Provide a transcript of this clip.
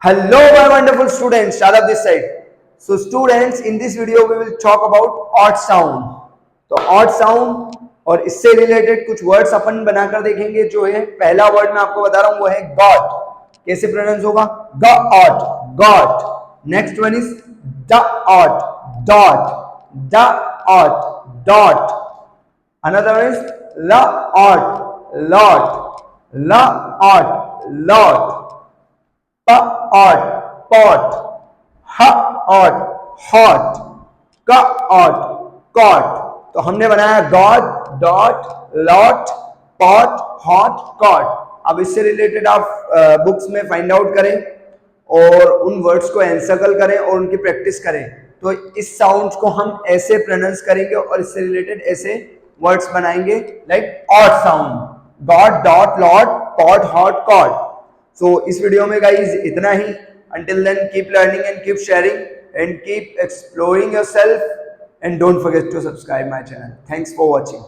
Hello my wonderful students, Shalab this side. So students, in this video we will talk about odd sound. तो odd sound और इससे related कुछ words अपन बनाकर देखेंगे। जो है पहला वर्ड मैं आपको बता रहा हूं वो है गॉड। कैसे प्रोनाउंस होगा? God, God. Next one is d ot, dot, d ot, dot. Another one is l ot, lot, l ot, lot. P ot, pot, h ot, hot, c ot, cot. तो हमने बनाया God, dot, lot, pot, hot, cot. अब इससे related आप books में find out करें और उन वर्ड्स को एनसर्कल करें और उनकी प्रैक्टिस करें। तो इस साउंड्स को हम ऐसे प्रोनाउंस करेंगे और इससे रिलेटेड ऐसे वर्ड्स बनाएंगे like odd sound, god, dot, lot, pot, hot, cot. So इस वीडियो में गाइज इतना ही। Until then, keep learning and keep sharing and keep exploring yourself, and don't forget to subscribe my channel. Thanks for watching.